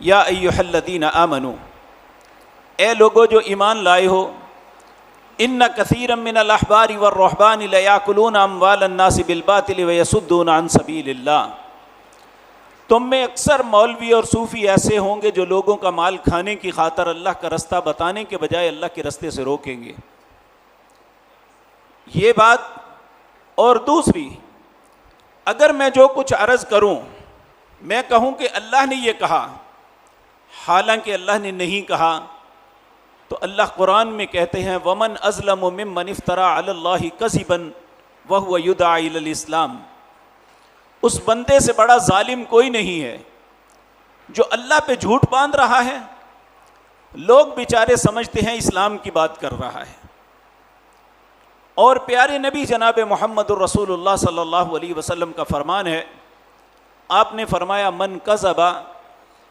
یا ایھا الذین آمنوا، اے لوگو جو ایمان لائے ہو، ان کثیرا من الاحبار والرہبان لیاکلون اموال الناس بالباطل ویصدون عن سبیل اللہ، تم میں اکثر مولوی اور صوفی ایسے ہوں گے جو لوگوں کا مال کھانے کی خاطر اللہ کا رستہ بتانے کے بجائے اللہ کے رستے سے روکیں گے۔ یہ بات، اور دوسری، اگر میں جو کچھ عرض کروں میں کہوں کہ اللہ نے یہ کہا حالانکہ اللہ نے نہیں کہا، تو اللہ قرآن میں کہتے ہیں وَمَنْ أَظْلَمُ مِمَّنِ افْتَرَىٰ عَلَى اللَّهِ كَذِبًا وَهُوَ يُدْعَىٰ إِلَى الْإِسْلَامِ، اس بندے سے بڑا ظالم کوئی نہیں ہے جو اللہ پہ جھوٹ باندھ رہا ہے، لوگ بیچارے سمجھتے ہیں اسلام کی بات کر رہا ہے۔ اور پیارے نبی جناب محمد الرسول اللہ صلی اللہ علیہ وسلم کا فرمان ہے، آپ نے فرمایا من کذب